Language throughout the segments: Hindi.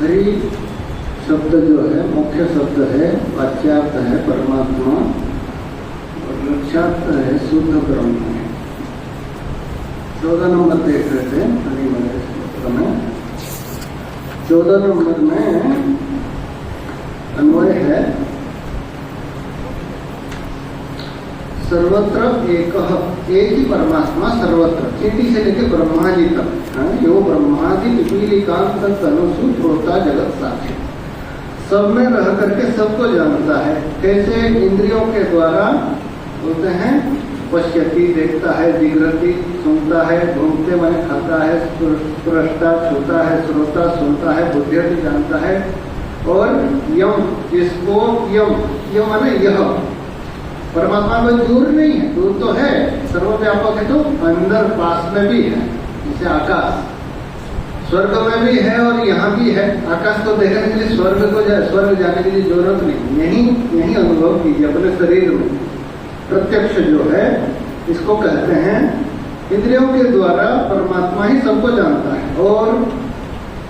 हरि शब्द जो है मुख्य शब्द है, वाच्यार्थ है परमात्मा और लक्ष्यार्थ है शुद्ध ब्रह्म है। 14 नंबर देख रहे थे हरिमय सूत्र में। 14 नंबर में अन्वय है सर्वत्र एक ही परमात्मा सर्वत्र, चीटी से लेकर ब्रह्मा जी तक, यो ब्रह्मादि पिपीलिकांत तनुसु प्रोता जगत साक्षी, सब में रह करके सबको जानता है। कैसे? इंद्रियों के द्वारा बोलते हैं पश्यति देखता है, जिग्रति सुनता है, भूमते माने खाता है, स्पृष्टा छूता है, श्रोता सुनता है, बुद्धिर्ति जानता है, और यम जिसको यम माने यह परमात्मा कोई दूर नहीं है, दूर तो है, सर्वव्यापक है, तो अंदर पास में भी है। जैसे आकाश स्वर्ग में भी है और यहाँ भी है। आकाश को देखने के लिए स्वर्ग जाने के लिए जरूरत नहीं, यही अनुभव कीजिए अपने शरीर में। प्रत्यक्ष जो है इसको कहते हैं इंद्रियों के द्वारा परमात्मा ही सबको जानता है। और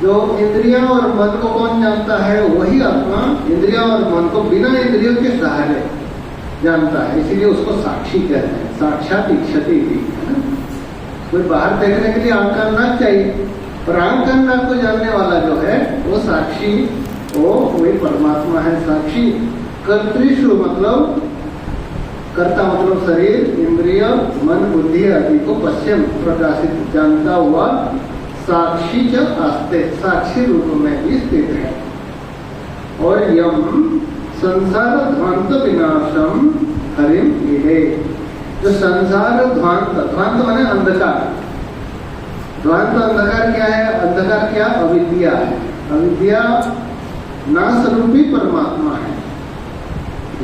जो इंद्रियां और मन को कौन जानता है? वही आत्मा इंद्रियां और मन को बिना इंद्रियों के सहारे जानता है, इसीलिए उसको साक्षी कहते हैं। साक्षात इच्छति भी है ना। कोई बाहर देखने के लिए आंख कान नाक चाहिए, पर आंख कान नाक को जानने वाला जो है वो साक्षी, वो वही परमात्मा है। साक्षी कर्तृषु मतलब कर्ता मतलब शरीर, इंद्रिय, मन, बुद्धि आदि को पश्चिम प्रकाशित जानता हुआ साक्षी च आस्ते, साक्षी रूप में भी स्थित है। और यम संसार ध्वांत विनाशम हरिम ईडे, जो संसार ध्वांत माने अंधकार, ध्वांत अंधकार क्या है? अंधकार क्या? अविद्या है। अविद्या नाश रूपी परमात्मा है।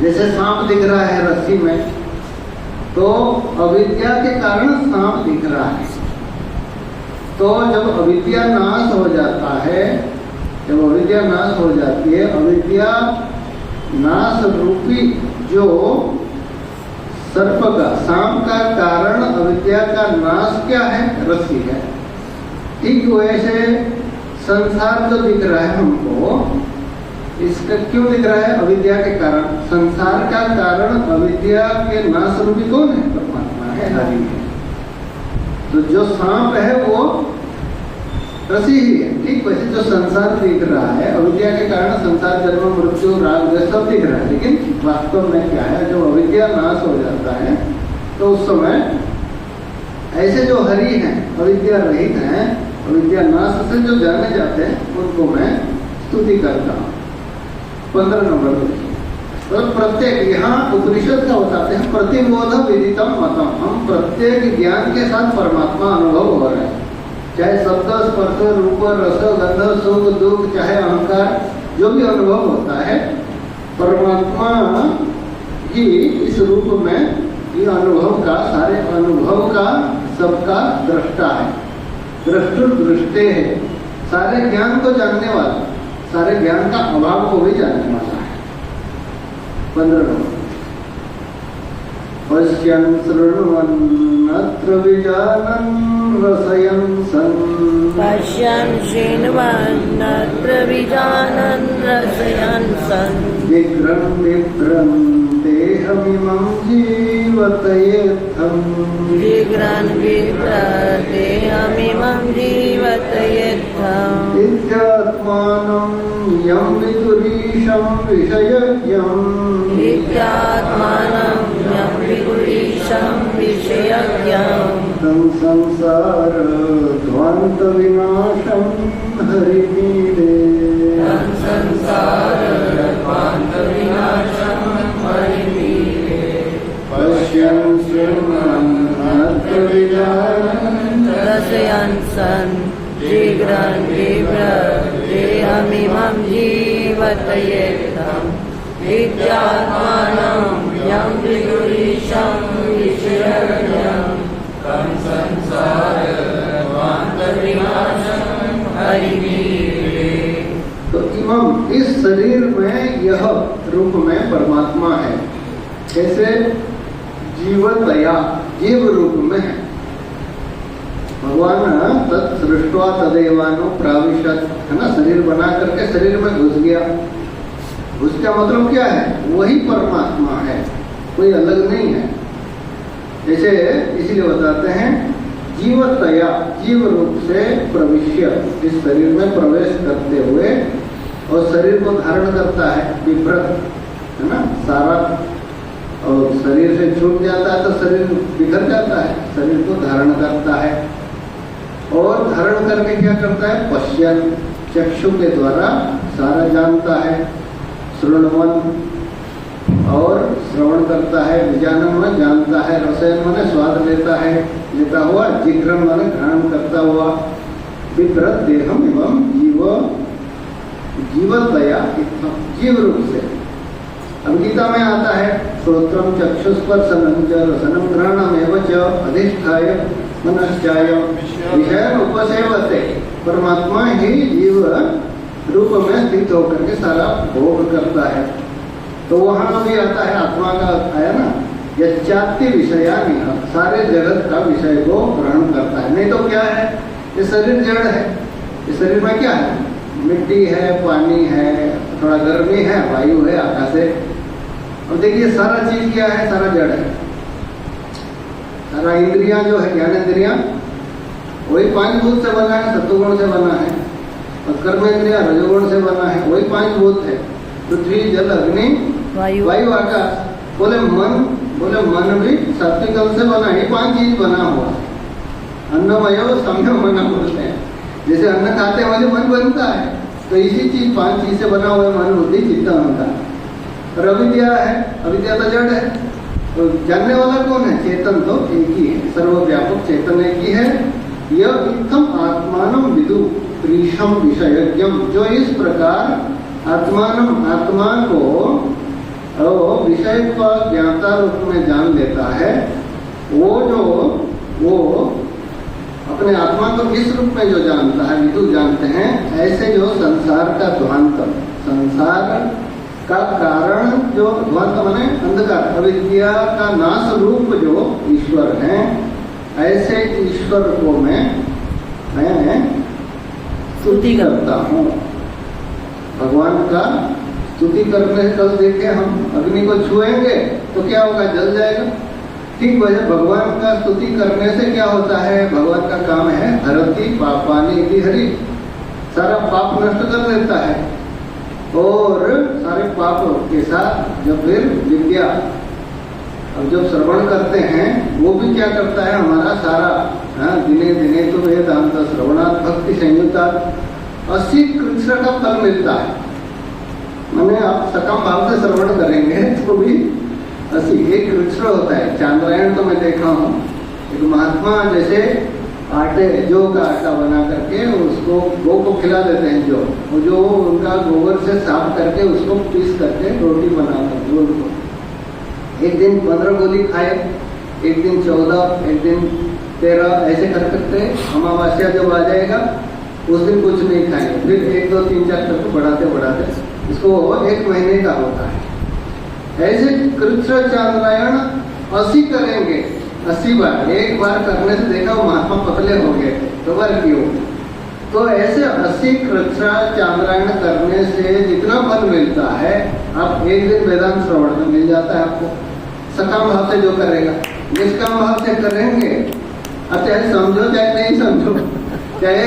जैसे सांप दिख रहा है रस्सी में, तो अविद्या के कारण सांप दिख रहा है। तो जब अविद्या नाश हो जाता है, जब अविद्या नाश हो जाती है, अविद्या नाश रूपी जो सर्प का, सांप का कारण अविद्या का नाश क्या है? रस्सी है। ठीक वैसे संसार जो दिख रहा है हमको, इसका क्यों दिख रहा है? अविद्या के कारण। संसार का कारण अविद्या के नाश रूपी कौन है? परमात्मा है, हरि है। तो जो सांप है वो रस्सी ही है। ठीक वैसे जो संसार दिख रहा है, अविद्या के कारण संसार, जन्म, मृत्यु, राग सब दिख रहा है, लेकिन वास्तव में क्या है? जब अविद्या नाश हो जाता है तो उस समय ऐसे जो हरि हैं, अविद्या रहित हैं, अविद्या नाश से जो जाने जाते हैं, उनको मैं स्तुति करता हूँ। 15 नंबर देखिए। तो प्रत्येक, यहाँ उपनिषद का बताते हैं प्रतिबोध विदितम मतम, हम प्रत्येक ज्ञान के साथ परमात्मा अनुभव हो रहे हैं। चाहे शब्द, स्पर्श, रूप, रस, गंध, सुख, दुख, चाहे अहंकार, जो भी अनुभव होता है, परमात्मा ही इस रूप में ये अनुभव का, सारे अनुभव का सबका दृष्टा है, दृष्टे है, सारे ज्ञान को जानने वाला, सारे ज्ञान का अभाव को भी जानने वाला है। 15 नंबर। पश्यन् शृण्वन्नत्र विजानन् रसयन् सन्, पश्यन् शृण्वन्नत्र विजानन् रसयन् सन्, जिघ्रन् बिभ्रन् देहमिमं जीवतयेत्थम्, जिघ्रन् बिभ्रन् देहमिमं जीवतयेत्थम्, इत्यात्मानं यं विदुरीशं विषयज्ञम्, इत्यात्मानं यं विदुरीशं विषयज्ञम्, तं संसार ध्वांत विनाशं हरिमीडे, तं संसार ध्वांत विनाशं हरिमीडे, पश्यन् शृण्वन्नत्र विजानन् रसयन् सन्, जिघ्रन् बिभ्रन् देहमिमं जीवतयेत्थम्, इत्यात्मानं यं विदुरीशं विषयज्ञम्, तं संसार ध्वांत विनाशं हरिमीडे। तो इमम, इस शरीर में यह रूप में परमात्मा है। कैसे? जीवतया, जीव रूप में है। भगवान भगवान तत्सृष्टवा तदेवानो प्राविशत, है ना, शरीर बना करके शरीर में घुस गया। उसका मतलब क्या है? वही परमात्मा है, कोई अलग नहीं है। जैसे इसीलिए बताते हैं जीवतया, जीव रूप से प्रविश्य, इस शरीर में प्रवेश करते हुए, और शरीर को धारण करता है, विभ्रत, है ना, सारा, और शरीर से छूट जाता है तो शरीर बिखर जाता है, शरीर को धारण करता है, और धारण करके क्या करता है? पश्यन, चक्षु के द्वारा सारा जानता है, श्रवणवन, और श्रवण करता है, विजानन में जानता है, रसयन मन स्वाद लेता हुआ, जिघ्रन मन ग्रहण करता हुआ, विभ्रत देहम एवं जीवतया, जीव रूप से। अब गीता में आता है श्रोत्रम चक्षुस्पर्शनम च रसनम ग्रहणम एवं च अधिष्ठाय मनश्चाय विषयन उपसेवते। परमात्मा ही जीव रूप में स्थित होकर के सारा भोग करता है। तो वहां भी आता है, आत्मा का आया ना, यच्चाति विषयानि, सारे जगत का विषय को ग्रहण करता है। नहीं तो क्या है? ये शरीर जड़ है, इस शरीर में क्या है? मिट्टी है, पानी है, थोड़ा गर्मी है, वायु है, आकाश है। और देखिए सारा चीज क्या है? सारा जड़ है। सारा इंद्रियां जो है, ज्ञान इंद्रियां, वही 5 भूत से बना है, सत्वगुण से बना है, और कर्म इंद्रिया रजोगुण से बना है, वही 5 भूत है, पृथ्वी जल अग्नि वायु आकाश। बोले मन भी सात्विक अंश से बना है, 5 चीज बना हुआ। अन्नमय सम्यक बना बोलते हैं, जैसे अन्न खाते वाले मन बनता है, तो इसी चीज 5 चीज से बना हुआ मन, बुद्धि, चित्त, अहंकार। और अविद्या है, अविद्या तो जड़ है, तो जानने वाला कौन है? चेतन तो एक ही है, सर्वव्यापक चेतन एक ही है। यह इत्थम आत्मानम विदु प्रीशम विषयज्ञम, जो इस प्रकार आत्मानम, आत्मा को विषय का ज्ञाता रूप में जान लेता है, वो अपने आत्मा को किस रूप में जो जानता है, विदु जानते हैं, ऐसे जो संसार का ध्वांत, संसार का कारण जो ध्वांत माने अंधकार, अविद्या का नाश रूप जो ईश्वर है, ऐसे ईश्वर को मैं स्तुति करता हूँ। भगवान का स्तुति करने से, कल देखे हम अग्नि को छुएंगे तो क्या होगा? जल जाएगा। ठीक वजह भगवान का स्तुति करने से क्या होता है? भगवान का काम है हरति पापानि इति हरि, सारा पाप नष्ट कर देता है। और सारे पाप के साथ जब फिर विद्या, अब जब श्रवण करते हैं, वो भी क्या करता है? हमारा सारा दिने दिने तो वेदांत श्रवणात् भक्ति संयुक्ता 80 कृष्ण का फल मिलता है। मैंने आप सकम भाव से श्रवण करेंगे तो भी 80 एक कृष्ण होता है। चांद्रायण तो मैं देखा हूँ, एक महात्मा जैसे आटे, जौ का आटा बना करके उसको गौ को खिला देते हैं, जो उनका गोबर से साफ करके उसको पीस करके रोटी बना करके उनको एक दिन 15 गोली खाए, एक दिन 14, एक दिन 13, ऐसे कर करते अमावस्या जब आ जाएगा उस दिन कुछ नहीं खाएंगे, फिर 1, 2, 3, 4 तक बढ़ाते इसको 1 महीने का होता है। ऐसे कृष्ण चांद्रायण 80 करेंगे, 80 बार। एक बार करने से देखा वो महात्मा पतले हो गए, तो बार क्यों? तो ऐसे 80 कृष्ण चांद्रायण करने से जितना फल मिलता है, आप एक दिन वेदांत श्रवण में मिल जाता है आपको। सकाम भाव से जो करेगा, निष्काम भाव से करेंगे, अब चाहे समझो चाहे नहीं समझो, चाहे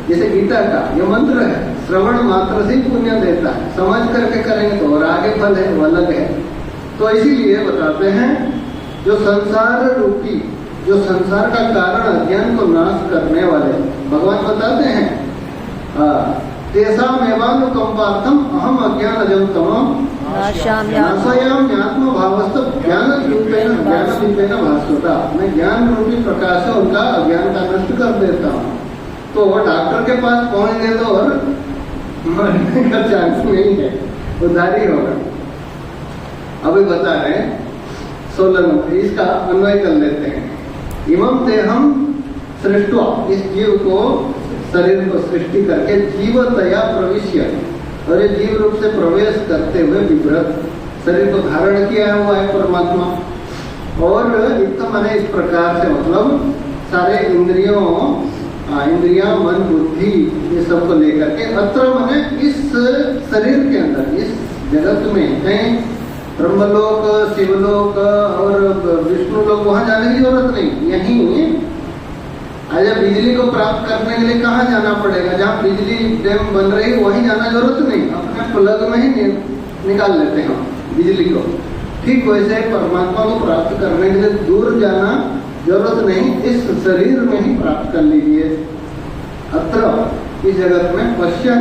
जैसे गीता का ये मंत्र है, श्रवण मात्र से पुण्य देता है, समझ करके करेंगे तो और आगे फल है, वो अलग है। तो इसीलिए बताते हैं जो संसार रूपी, जो संसार का कारण अज्ञान को नाश करने वाले भगवान बताते हैं, तेषामेवानुकंपार्थम अहम अज्ञानजं तमः नाशयामि आत्मभावस्तु ज्ञानरूपेण भास्वता। मैं ज्ञान रूपी प्रकाश से उनका अज्ञान का नष्ट कर देता हूँ। तो वो डॉक्टर के पास पहुंचने तो और मरने का चांस नहीं है, उधारी होगा। अभी बता रहे 16 नंबर, इसका अन्वय कर लेते हैं। इमं देहम सृष्ट्वा, इस जीव को, शरीर को सृष्टि करके जीवतया प्रविश्य, और ये जीव रूप से प्रवेश करते हुए विभ्रत शरीर को धारण किया हुआ है परमात्मा। और इतना मैंने इस प्रकार से, मतलब सारे इंद्रियां, मन, बुद्धि, ये सबको लेकर के अत्र माने इस शरीर के अंदर, इस जगत में कहीं ब्रह्मलोक, शिवलोक और विष्णु लोक वहां जाने की जरूरत नहीं। यहीं आज बिजली को प्राप्त करने के लिए कहाँ जाना पड़ेगा? जहाँ बिजली डैम बन रही है वहीं जाना जरूरत नहीं, अपने प्लग में ही निकाल लेते हैं बिजली को। ठीक वैसे परमात्मा को प्राप्त करने के लिए दूर जाना जरूरत नहीं, इस शरीर में ही प्राप्त कर लीजिए। अत्र इस जगत में पश्चिम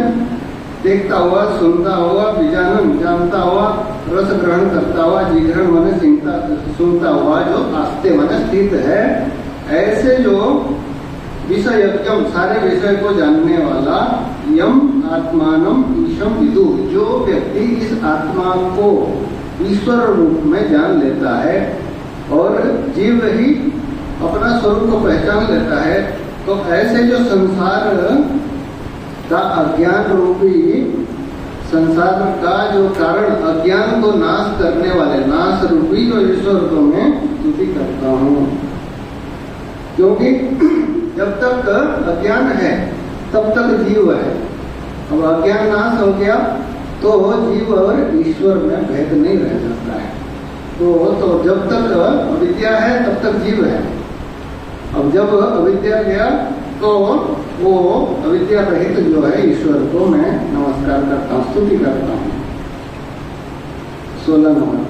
देखता हुआ, सुनता हुआ, बीजानन जानता हुआ, रस ग्रहण करता हुआ, जिघ्रण मन सुनता हुआ, जो आस्ते मन स्थित है, ऐसे जो विषय यज्ञम सारे विषय को जानने वाला, यम आत्मानम ईशम विदु, जो व्यक्ति इस आत्मा को ईश्वर रूप में जान लेता है और जीव ही अपना स्वरूप को पहचान लेता है, तो ऐसे जो संसार का अज्ञान रूपी, संसार का जो कारण अज्ञान को नाश करने वाले नाश रूपी जो ईश्वर को मैं स्तुति करता हूँ। क्योंकि जब तक अज्ञान है तब तक जीव है। अब अज्ञान नाश हो गया तो जीव और ईश्वर में भेद नहीं रह सकता है। तो जब तक अविद्या है तब तक जीव है। अब जब अविद्या गया तो वो अविद्या रहित जो है ईश्वर को मैं नमस्कार करता हूँ, स्तुति करता हूँ। 16 नंबर,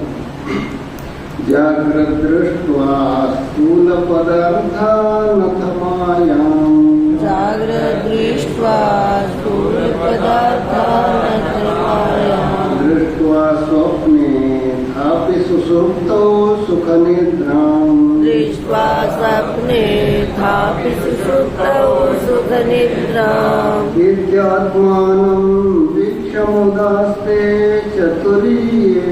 जागृत दृष्ट्वा स्थूल पदार्थान् मायां, जागृत दृष्ट्वा स्थूल पदार्थान् मायां, दृष्ट्वा स्वप्ने थापि सुषुप्तौ सुखनिद्रां, दृष्ट्वा स्वप्ने थापि सुषुप्तौ सुखनिद्रां, विद्यात्मानं वीक्षमुदास्ते चतुर्ये,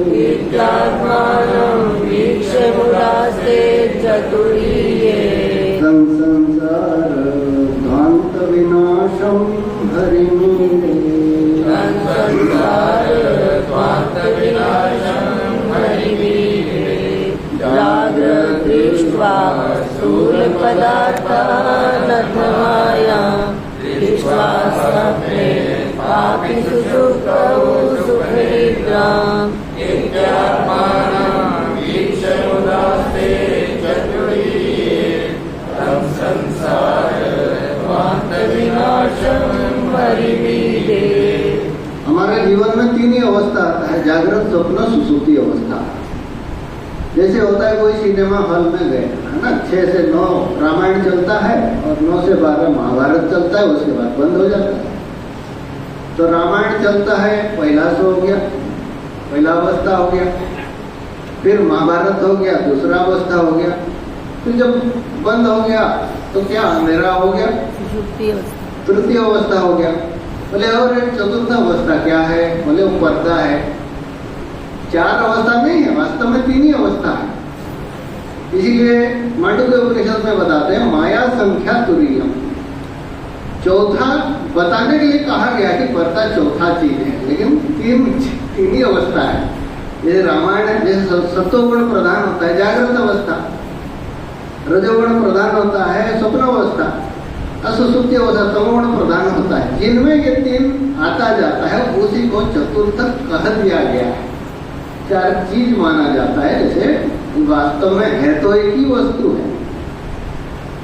विद्यात्मानं वीक्षमुदास्ते चतुर्ये, संसार ध्वान्त विनाशं हरिमीरे, संसार ध्वान्त विनाशं हरिमीरे, जागृत दृष्ट्वा स्थूल पदार्थान् मायां, दृष्ट्वा स्वप्ने थापि सुषुप्तौ सुखनिद्रां, विद्यात्मानं वीक्षमुदास्ते चतुर्ये, संसार ध्वान्त विनाशं हरिमीरे। हमारे जीवन में 3 ही अवस्था आता है, जागृत, स्वप्न, सुषुप्ति अवस्था। जैसे होता है कोई सिनेमा हॉल में गए, है ना, 6 से 9 रामायण चलता है और 9 से 12 महाभारत चलता है, उसके बाद बंद हो जाता है। तो रामायण चलता है, पहला शो हो गया, पहला अवस्था हो गया, फिर महाभारत हो गया, दूसरा अवस्था हो गया, फिर जब बंद हो गया तो क्या अंधेरा हो गया, तृतीय अवस्था हो गया। बोले और एक चतुर्थ अवस्था क्या है? बोले वो पर्दा है। 4 अवस्था नहीं है, वास्तव में 3 ही अवस्था है। इसीलिए मांडुक्य उपनिषद में बताते हैं माया संख्या तुरीयम, चौथा बताने के लिए कहा गया कि पर्दा चौथा चीज है, लेकिन 3 ही अवस्था है। जैसे रामायण है, जैसे सत्वगुण प्रधान होता है जागृत अवस्था, रजोगुण प्रधान होता है स्वप्न अवस्था, असुसुप्ति अवस्था तमोगुण प्रधान होता है। जिनमें ये 3 आता जाता है उसी को चतुर्थ कह दिया गया है। 4 चीज माना जाता है, जैसे वास्तव में है तो एक ही वस्तु है।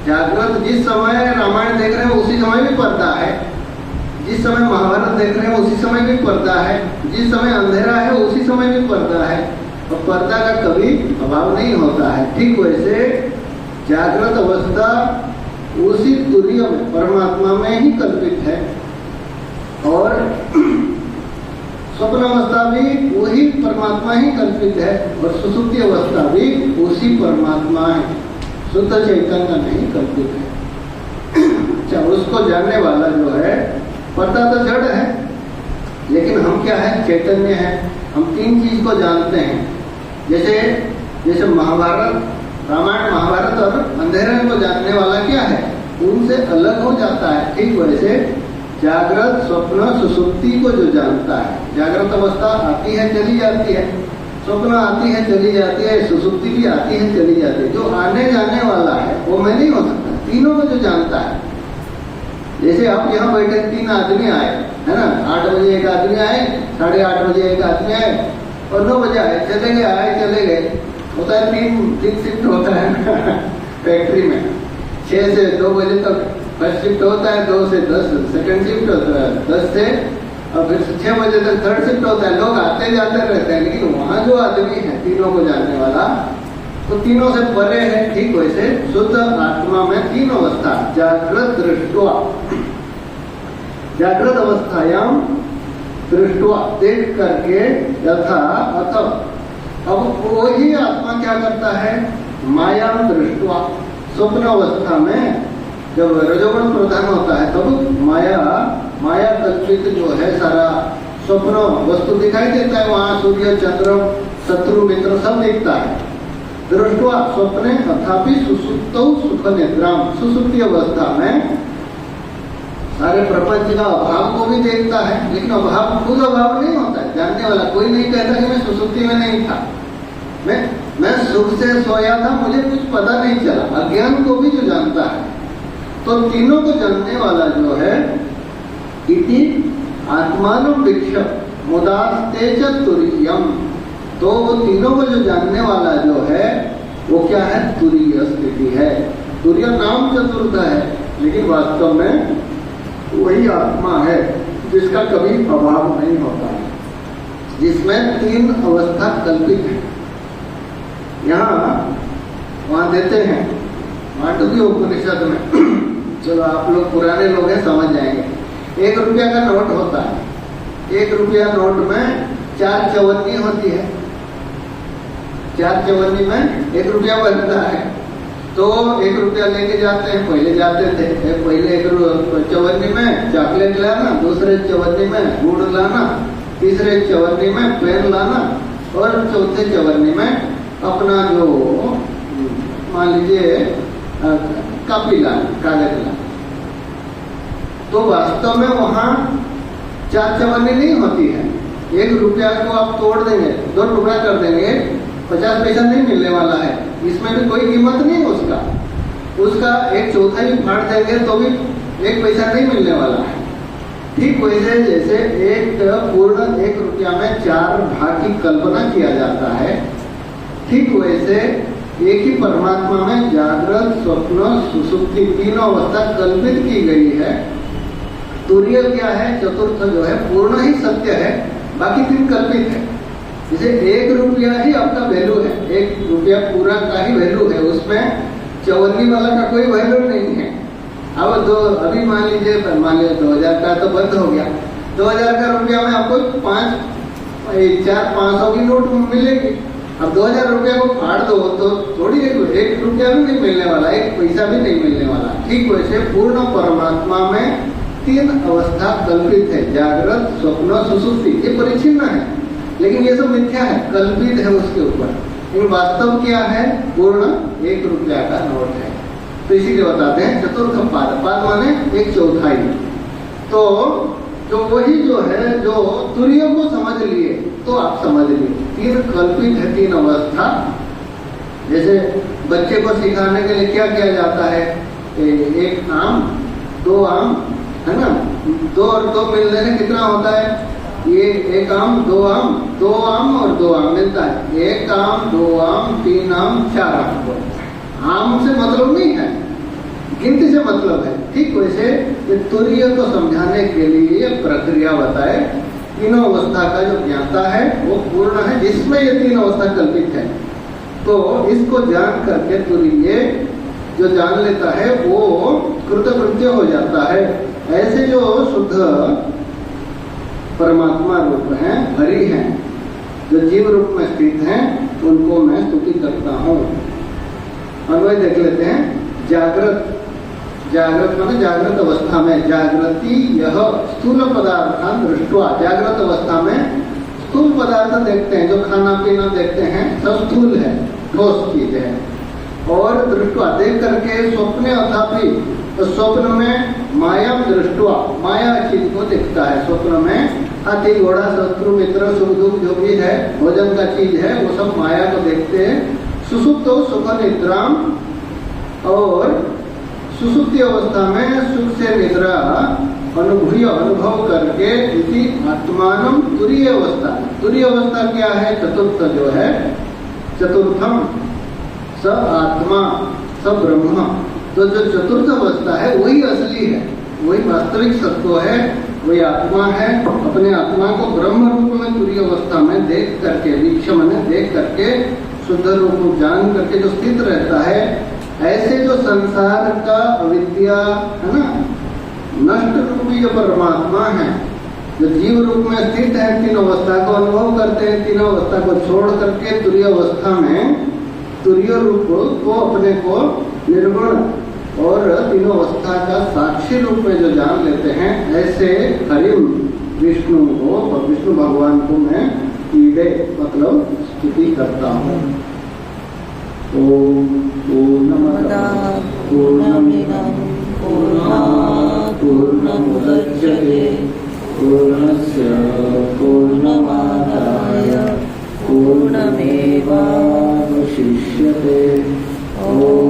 जागृत जिस समय रामायण देख रहे हैं उसी समय भी पर्दा है, जिस समय महाभारत देख रहे हैं उसी समय भी पर्दा है, जिस समय अंधेरा है उसी समय भी पर्दा है, और पर्दा का कभी अभाव नहीं होता है। ठीक वैसे जागृत अवस्था उसी तुरीय में, परमात्मा में ही कल्पित है, और स्वप्न अवस्था भी वही परमात्मा ही कल्पित है, और सुसुप्ति अवस्था भी उसी परमात्मा है, शुद्ध चैतन्य नहीं कल्पित है। अच्छा, उसको जानने वाला जो है, पर्दा तो जड़ है, लेकिन हम क्या है? चैतन्य है। हम 3 चीज को जानते हैं। जैसे महाभारत, रामायण महाभारत और अंधेरे को जानने वाला क्या है? उनसे अलग हो जाता है। ठीक वैसे जागृत, स्वप्न, सुसुप्ति को जो जानता है, जागृत अवस्था आती है चली जाती है, स्वप्न आती है चली जाती है, सुसुप्ति भी आती है चली जाती है। जो आने जाने वाला है वो मैं नहीं हो सकता, तीनों को जो जानता है। जैसे आप यहाँ बैठे 3 आदमी आए, है ना, 8 बजे एक आदमी आए, 8:30 बजे एक आदमी आए और 9 बजे आए, चले गए, आए चले गए। होता है 3 शिफ्ट होता है फैक्ट्री में। 6 से 2 बजे तक फर्स्ट शिफ्ट होता है, 2 से 10 सेकंड शिफ्ट होता है, 10 से और फिर 6 बजे तक थर्ड शिफ्ट होता है। लोग आते जाते रहते हैं, लेकिन वहां जो आदमी है तीनों को जानने वाला, तो तीनों से परे है। ठीक वैसे शुद्ध आत्मा में 3 अवस्था, जागृत दृष्टवा, जागृत अवस्थायाम दृष्टवा, देख करके, यथा अथवा। अब वही आत्मा क्या करता है, मायाम दृष्टवा, स्वप्न अवस्था में जब रजोगुण प्रधान होता है तब तो माया कल्पित जो है सारा स्वप्न वस्तु दिखाई देता है। वहां सूर्य चंद्र शत्रु मित्र सब दिखता है। दृष्टवा स्वप्ने अथापि सुसुप्तौ सुख निद्राम, सुसुप्ति अवस्था में सारे प्रपंच का अभाव को भी देखता है, लेकिन अभाव खुद अभाव नहीं होता है। जानने वाला कोई नहीं कहता कि मैं सुसुप्ति में नहीं था, मैं सुख से सोया था, मुझे कुछ पता नहीं चला। अज्ञान को भी जो जानता है, तो तीनों को जानने वाला जो है, इति आत्मानुवीक्ष मुदास्ते च तुरीयम, तो वो तीनों को जो जानने वाला जो है वो क्या है, तुरीय स्थिति है। तुरीय नाम चतुर्थ है, लेकिन वास्तव में वही आत्मा है जिसका कभी अभाव नहीं होता है, जिसमें 3 अवस्था कल्पित है। यहाँ वहां देते हैं मांडव्य उपनिषद में, चलो आप लोग पुराने लोग हैं समझ जाएंगे। 1 रुपया का नोट होता है, 1 रुपया नोट में 4 चवन्नी होती है, 4 चवन्नी में 1 रुपया बनता है। तो 1 रुपया लेके जाते हैं, पहले जाते थे, पहले 1 चवन्नी में चॉकलेट लाना, दूसरे चवन्नी में गुड़ लाना, तीसरे चवन्नी में पेन लाना और चौथे चवन्नी में अपना जो मान लीजिए कापी लाना, कागज लाना। तो वास्तव में वहां 4 चवन्नी नहीं होती है। 1 रुपया को आप तोड़ देंगे, 2 टुकड़ा कर देंगे, 50 पैसा नहीं मिलने वाला है, इसमें भी कोई कीमत नहीं उसका। 1/4 भी फाड़ देंगे तो भी 1 पैसा नहीं मिलने वाला है। ठीक वैसे जैसे एक पूर्ण 1 रुपया में 4 भाग की कल्पना किया जाता है, ठीक वैसे एक ही परमात्मा में जागृत स्वप्न सुसुप्ति तीनों अवस्था कल्पित की गई है। तुरीय क्या है, चतुर्थ जो है पूर्ण ही सत्य है, बाकी 3 कल्पित है। जैसे 1 रुपया ही आपका वैल्यू है, 1 रुपया पूरा का ही वैल्यू है, उसमें चवन्नी वाला का कोई वैल्यू नहीं है। अब अभी मान लीजिए 2000 का तो बंद हो गया, 2000 का रुपया में आपको 500 की नोट मिलेगी। अब 2000 रुपया को फाड़ दो तो थोड़ी 1 रुपया भी नहीं मिलने वाला, 1 पैसा भी नहीं मिलने वाला। ठीक वैसे पूर्ण परमात्मा में 3 अवस्था कल्पित है, जागृत स्वप्न सुसुप्ति। ये परिचिन्न है, लेकिन ये सब मिथ्या है, कल्पित है उसके ऊपर। लेकिन वास्तव क्या है, पूर्ण 1 रुपया का नोट है। तो इसीलिए बताते हैं चतुर्थ पाद, पाद माने 1/4। तो जो वही जो है, जो तुरीय को समझ लिए तो आप समझ लिए 3 कल्पित है, 3 अवस्था। जैसे बच्चे को सिखाने के लिए क्या किया जाता है, 1 आम 2 आम, है ना, 2 और 2 मिलने से कितना होता है, ये 1 आम 2 आम, 2 आम और 2 आम मिलता है, 1 आम 2 आम 3 आम 4 आम। आम से मतलब नहीं है, गिनती से मतलब है। ठीक वैसे ये तुरीय को समझाने के लिए प्रक्रिया बताए, तीनों अवस्था का जो ज्ञाता है वो पूर्ण है, जिसमें ये 3 अवस्था कल्पित है। तो इसको जान करके तुरीय जो जान लेता है वो कृतकृत्य हो जाता है। ऐसे जो शुद्ध परमात्मा रूप हैं, हरि हैं, जो जीव रूप में स्थित हैं, उनको मैं स्तुति करता हूँ। अन्वय देख लेते हैं। जागृत, जागृत माने जागृत अवस्था में, जागृति यह स्थूल पदार्थान दृष्टवा, जागृत अवस्था में स्थूल पदार्थ देखते हैं, जो खाना पीना देखते हैं सब स्थूल है, ठोस चीज है। और दृष्टवा देख करके स्वप्ने अथापि, तो स्वप्न में माया दृष्टवा, माया चीज को देखते दिखता है स्वप्न में। हाथी घोड़ा शत्रु मित्र सुख दुख जो भी है भोजन का चीज है वो सब माया को देखते हैं। सुसुप्तो सुख निद्राम, और सुसुप्ति अवस्था में सुख से निद्रा अनुभव करके इति आत्मानम तुरीय अवस्था। तुरीय अवस्था क्या है? चतुर्थ जो है, चतुर्थम स आत्मा स ब्रह्म। तो जो चतुर्थ अवस्था है वही असली है, वही वास्तविक सत्व है, वही आत्मा है। अपने आत्मा को ब्रह्म रूप में तुरीय अवस्था में देख करके, वीक्षण में देख करके, शुद्ध रूप को जान करके जो स्थित रहता है, ऐसे जो संसार का अविद्या है ना, नष्ट रूपी जो परमात्मा है, जो जीव रूप में स्थित है, तीन अवस्था को अनुभव करते हैं। तीनों अवस्था को छोड़ करके तुरीय अवस्था में तुरीय रूप को अपने को निर्गुण और तीनों अवस्था का साक्षी रूप में जो जान लेते हैं, ऐसे हरिम विष्णु को, विष्णु भगवान को मैं ईडे मतलब स्तुति करता हूँ। ओम पूर्णमदः पूर्णमिदं पूर्णात् पूर्णमुदच्यते पूर्णस्य पूर्णमादाय पूर्णमेवावशिष्यते। ओम